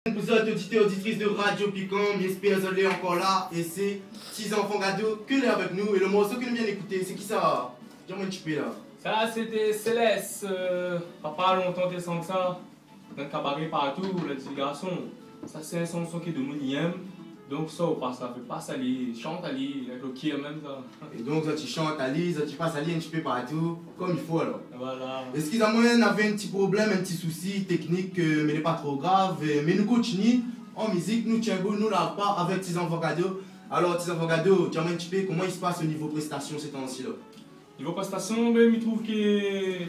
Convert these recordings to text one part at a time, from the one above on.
Vous êtes auditeurs et auditrices de Radio Piquant, j'espère que vous êtes encore là. Et c'est 6 enfants gâteaux que est avec nous. Et le morceau que nous venons d'écouter, c'est qui ça? Dis-moi un petit peu là. Ça c'était Céleste, papa longtemps t'es sans ça, dans le cabaret partout, le petit garçon. Ça c'est un son qui est de mon aime. Donc ça on passe, ça fait pas salir, chante ali, avec le qui même ça. Et donc ça tu chantes ali, ça tu passes ali un petit peu partout, comme il faut alors. Voilà. Excusez-moi, on avait un petit problème, un petit souci technique, mais n'est pas trop grave. Mais nous continuons en musique, nous tiens nous là pas avec tes enfants cadeaux. Alors tes enfants cadeaux, dis-moi un petit peu comment il se passe au niveau prestation ces temps-ci là. Niveau prestation, ben, je trouve que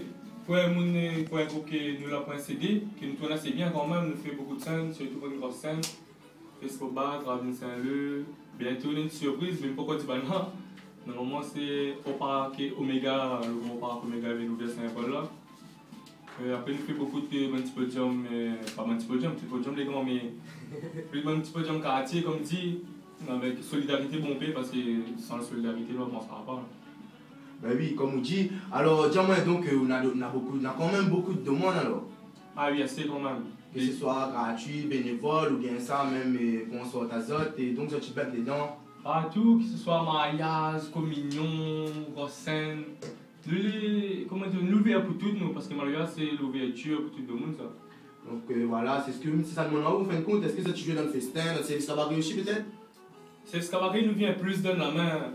pour un groupe qui nous l'a point CD, que nous tourne assez bien quand même, nous fait beaucoup de scènes, surtout pour une grosse scène. Escobar, Ravine Saint-Leu, bientôt une surprise, même pourquoi tu vas là. Normalement c'est Omega, le groupe Omega avec l'ouvert Saint-Paul là. Après nous fait beaucoup de petits podiums, pas petits podiums les grands, mais plus de petits podiums quartier comme dit, avec solidarité bombée parce que sans la solidarité là on ne s'en pas. Ben oui, comme on dit. Alors, dis-moi donc, on a quand même beaucoup de demandes alors. Ah oui, assez quand même. Que ce soit gratuit, bénévole ou bien ça, même qu'on soit azote, et donc ça tu bêtes les dents. Partout, que ce soit mariage, communion, grosse scène. Comment dire, l'ouverture pour toutes nous, parce que mariage c'est l'ouverture pour tout le monde ça. Donc voilà, c'est ce que si ça demande en fin de compte, est-ce que ça tu joues dans le festin, c'est le cabaret aussi peut-être? C'est le cabaret nous vient plus donner la main.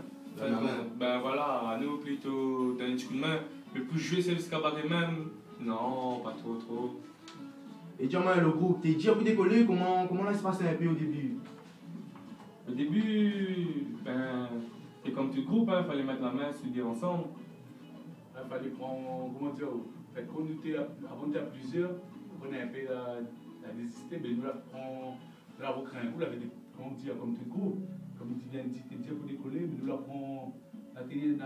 Ben voilà, à nous plutôt donner un petit coup de main. Mais pour jouer c'est le cabaret même, non, pas trop. Et dis-moi le groupe, t'es déjà pour décoller, comment là se passait un peu au début? Au début, c'est comme tout groupe, il fallait mettre la main, se dire ensemble. Il fallait prendre, comment dire, quand on était à plusieurs, on a un peu la désister, mais nous l'avons créé un groupe, on dit comme tout groupe, comme tu viens de dire pour décoller, mais nous l'avons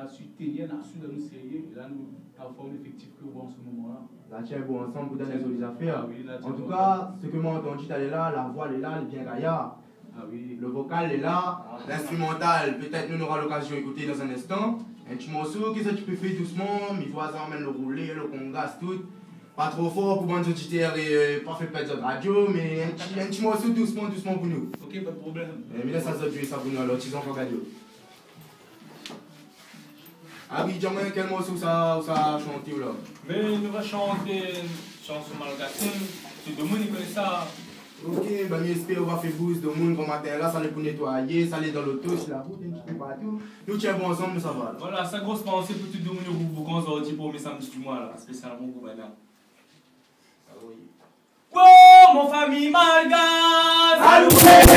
su tenir, on a su de nous sérieux, et là nous avons l'effectif que vous en ce moment-là. Là, tiens, bon, ensemble, vous donnez les affaires. Ah, oui, là, en tout cas, ce que moi j'ai entendu, elle est là, la voix elle est là, elle est bien gaillard. Ah oui. Le vocal est là, l'instrumental, peut-être nous aura l'occasion d'écouter dans un instant. Un petit morceau, qu'est-ce que tu peux faire doucement, mes voisins emmènent le roulé, le congas, tout. Pas trop fort pour bonnes auditeurs et pas fait perdre de radio, mais un petit morceau doucement pour nous. Ok, pas de problème. Mais laisse ça jouer ça pour nous alors, tu en radio. Ah oui, dis-moi quel morceau ça a chanté là? Mais nous va chanter une chanson malgaçine, tout le monde connaît ça. Ok, ben j'espère qu'on va faire boost de monde comme matin là, ça les pour nettoyer, ça les dans l'auto, c'est la route, un petit peu partout. Nous tiens bon ensemble, ça va. Voilà, sa grosse pensée pour tout le monde pour qu'on sortit pour mes samedis du mois là, spécialement pour maintenant. Oh, mon famille malgache! Mon famille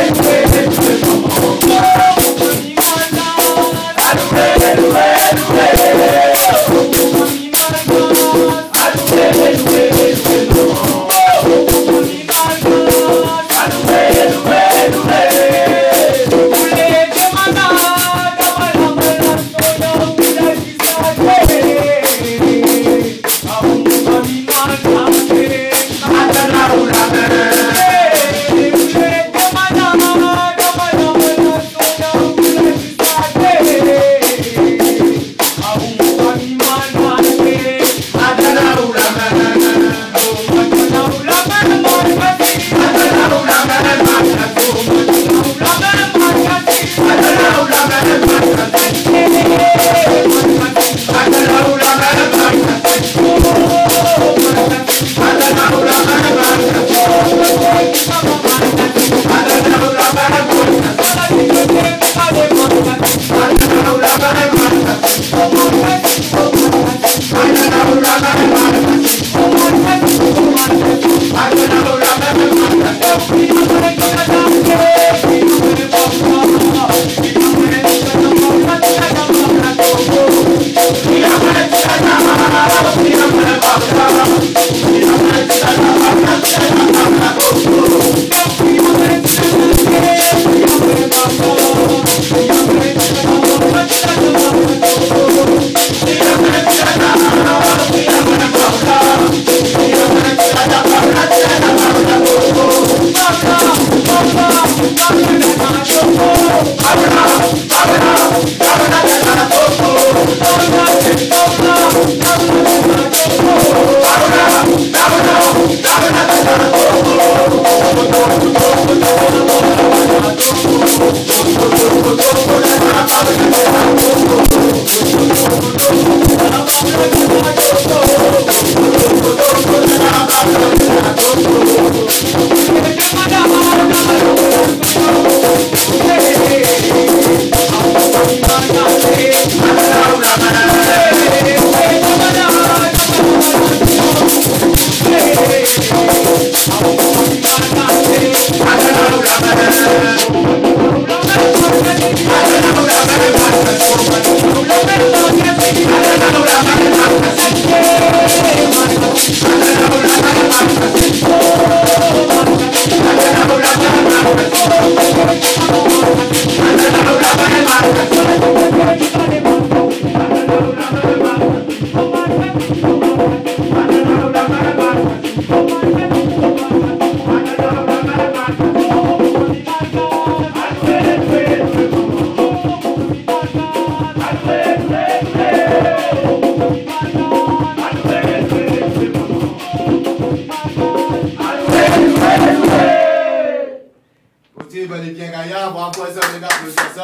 ben, les bien gaillards, bravo à ça, les gars, ça.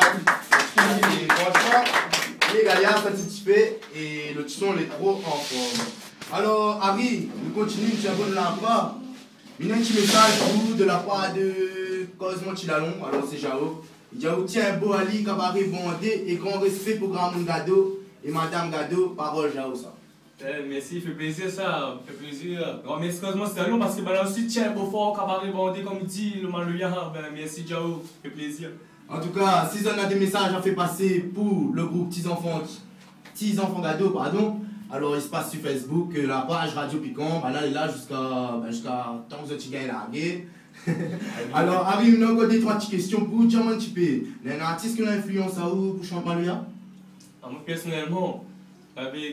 Et franchement, les gaillards satisfaits et le son est trop en forme. Alors, Harry, nous continuons, tu abonnes la part. Il y a un petit message pour vous de la part de Cosmo Chilalon, alors c'est Jao. Jao tient beau Ali, cabaret bondé et grand respect pour Grand Moun Gado et Madame Gado, parole Jao ça. Merci, fait plaisir ça, fait plaisir. Grand merci Cosmo Chilalon parce que ben, là aussi tient beau fort, cabaret bondé comme dit le Malouya. Ben, merci Jao, fait plaisir. En tout cas, si on a des messages à faire passer pour le groupe Petits Enfants Gado, pardon. Alors, il se passe sur Facebook, la page Radio Picon, bah là, il est là jusqu'à tant que tu gagnes la guerre. Alors, Harry, nous avons des trois petites questions pour dire un petit peu. Il y a un artiste qui a influence à vous pour chanter Malouya? Moi, personnellement,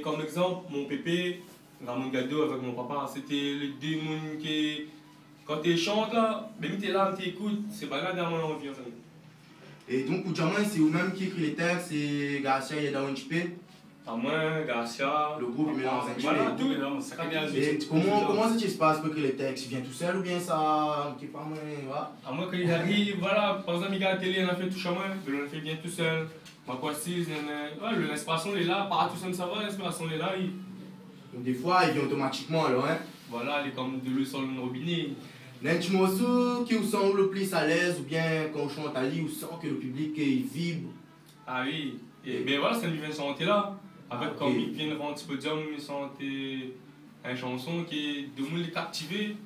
comme exemple, mon pépé, Ramon Gado avec mon papa, c'était les deux mondes qui, quand tu chantes là, même tu es là, tu écoutes, c'est pas là dans mon envie en fait. Et donc, pour Diamant, c'est vous-même qui écrit les textes, c'est Garcia et Yada Winchipé? À moi, Garcia, le groupe, il mélange un voilà, tout mélange. Et comment ça se passe pour écrire les textes? Il vient tout seul ou bien ça, qui pas moins, à moi, quand il arrive, voilà, par exemple, il regarde la télé, on a fait tout chemin, mais on a fait bien tout seul. Ma voici, l'inspiration est là, pas tout seul, ça va, l'inspiration est là. Donc, des fois, il vient automatiquement alors, hein? Voilà, il est comme de l'eau sur le robinet. N'es-tu morceau qui vous sent le plus à l'aise ou bien quand on chante à lui, ou sent que le public il vibre? Ah oui, et bien voilà, c'est une vient chanter là. Avec okay. Comme il vient rendre un petit podium, il chantait une chanson qui est de nous les captiver.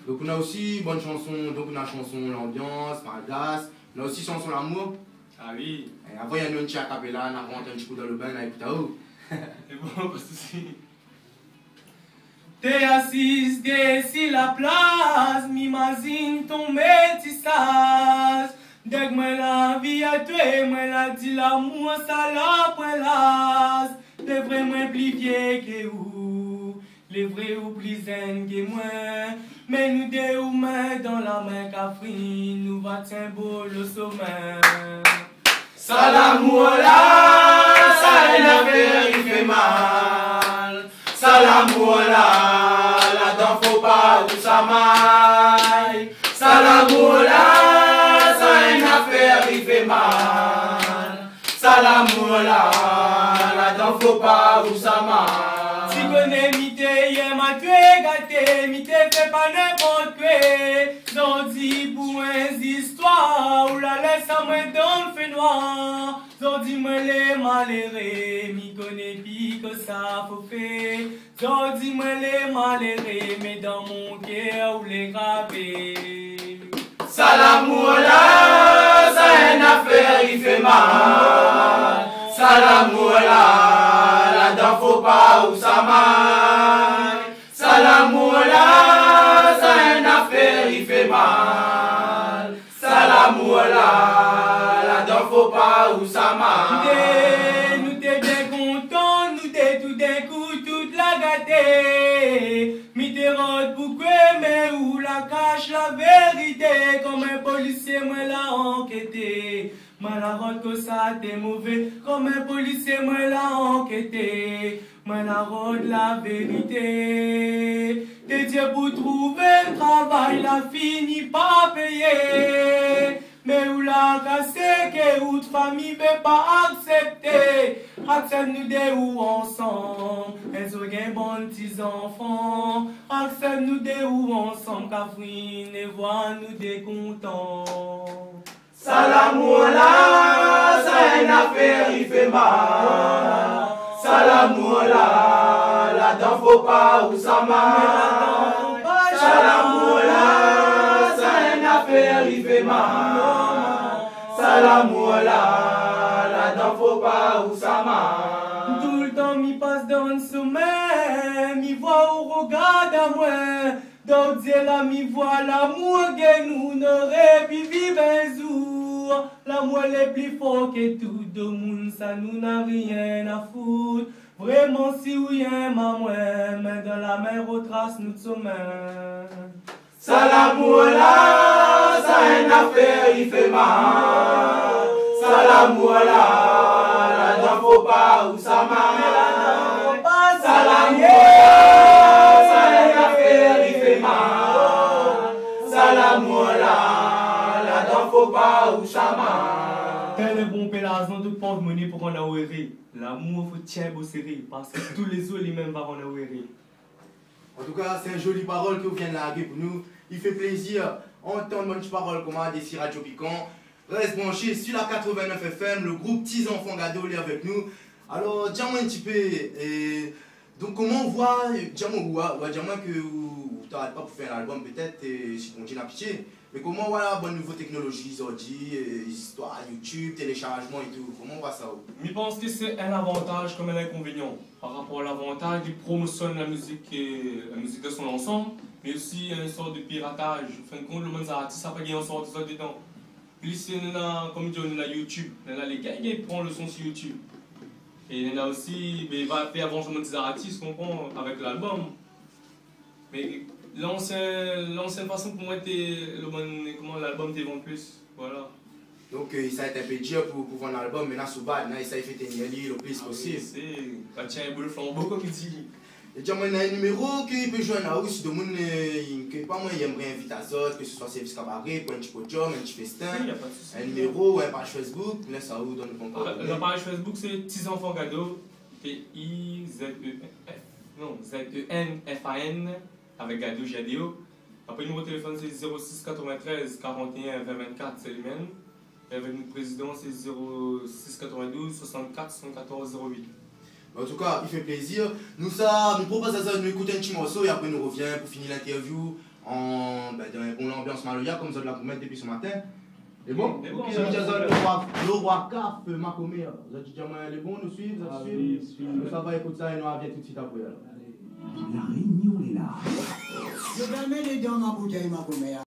Donc on a aussi bonne chanson, donc on a chanson l'ambiance, Malgas, on a aussi chanson l'amour. Ah oui. Et avant il y a une petite acapella, on a rentré un petit coup dans le bain, on a écouté où? C'est bon, pas de soucis. T'es assise sur la place, m'imagine ton métissage. Dès que moi la vie à toi, moi la dit l'amour, ça la poilasse. T'es vraiment plus vieux que vous, les vrais ou plus zen que moi. Mais nous deux ou main dans la main Catherine, nous va tiens beau le sommet. Ça l'amour là, ça une affaire, il fait mal. Ça l'amour là, là-dedans faut pas où ça maille. Ça l'amour là, ça une affaire, il fait mal. Ça l'amour là, là-dedans faut pas où ça maille. Si connais mité, y'a ma tué gâté, mité fait pas n'importe quoi. J'en dis pour une histoire, où la laisse à moi dans le fait noir. J'en dis moi les malheureux, m'y connais pis que ça faut faire. J'en dis moi les malheureux, mais dans mon cœur où les graver. Ça l'amour là, ça une affaire, il fait mal. Ça l'amour là, là-dedans faut pas où ça maille. Ça l'amour là, ça une affaire, il fait mal. Ça l'amour là, là-dedans faut pas où ça maille. Nous t'es bien contents, nous t'es tout d'un coup toute la gâtée. Mi t'es rentre pourquoi, mais où la cache la vérité. Comme un policier, moi l'a enquêté. Moi la rentre que ça t'es mauvais. Comme un policier, moi l'a enquêté. Moi la rentre la vérité. T'es Dieu pour trouver un travail, la fini pas payé. Mais où la cassé, que où de famille veut pas accepter. Accepte nous deux ou ensemble, elles ont un bon petits enfants. Accepte nous deux ou ensemble, Catherine, et voir nous des contents. Ça l'amour là, ça une affaire, il fait mal. Ça l'amour là, là-dedans faut pas où ça maille. Ça l'amour là, ça une affaire, il fait mal. Ça l'amour là, là-dedans faut pas où ça maille. Tout le temps m'y passe dans le sommeil, m'y voit au regard à moi. Donc Dieu là m'y voit l'amour que nous n'aurait pu vivre un jour. L'amour est plus fort que tout le monde, ça nous n'a rien à foutre. Vraiment si oui un maman, mais dans la mer aux traces nous sommes. Ça l'amour là, ça une affaire, il fait mal. Ça l'amour là, là-dedans faut pas où ça maille. Ça l'amour là, ça une affaire, il fait mal. Ça l'amour là, la dent faut pas ou ça m'a. Tel est bon pélazon de porte-monnaie pour en avoir. L'amour faut tiens beau serré, parce que tous les autres les mêmes vont en avoir. En tout cas, c'est une jolie parole que vous venez de larguer pour nous. Il fait plaisir entendre une parole comme des Radio Piquant. Reste branché sur la 89 FM, le groupe Petits Enfants Gado est avec nous. Alors, dis-moi un petit peu, donc comment on voit, dis-moi que vous n'arrêtez pas pour faire un album peut-être, si on dit la pitié, mais comment on voit la bonne nouvelle technologie, histoire, YouTube, téléchargement et tout, comment on voit ça? Je pense que c'est un avantage comme un inconvénient par rapport à l'avantage du promotionne la musique de son ensemble, mais aussi une sorte de piratage. En fin de compte, le monde artiste n'a pas gagné en sorte de ça dedans. Plus, comme dit, on a YouTube, on a les gars qui prennent le son sur YouTube. Et il y en a aussi, mais il va faire avancer des artistes, comprend, avec l'album. Mais l'ancienne façon pour moi, comment l'album t'es vendu plus. Voilà. Donc ça a été un peu dur pour vendre l'album, mais là, sous bas, ça a fait tenir le plus possible. C'est, quand tu as un beau flambeau, comme il dit. Et dis-moi, il y a un numéro qui peut jouer à si le monde aimerait inviter à autres, que ce soit service cabaret, pour un petit podium, un petit festin, un numéro ou une page Facebook, laisse ça où dans le compte. La page Facebook c'est Petits Enfants Gado, T-I-Z-E-N-F-A-N, avec Gado Jadeo. Après le numéro de téléphone c'est 06 93 41 20 24, c'est le même. Et avec notre président c'est 06 92 64 74 08. En tout cas, il fait plaisir. Nous proposons ça, nous écouter un petit morceau et après nous reviens pour finir l'interview dans une bonne ambiance maloya comme ça de la promettre depuis ce matin. C'est bon? C'est bon. Le roi Cap, Macomé. Vous avez dit, les bons, nous suivent, nous ça va écouter ça et nous reviens tout de suite après. La réunion est là. Je vais mettre les dents dans ma bouteille, Macomé.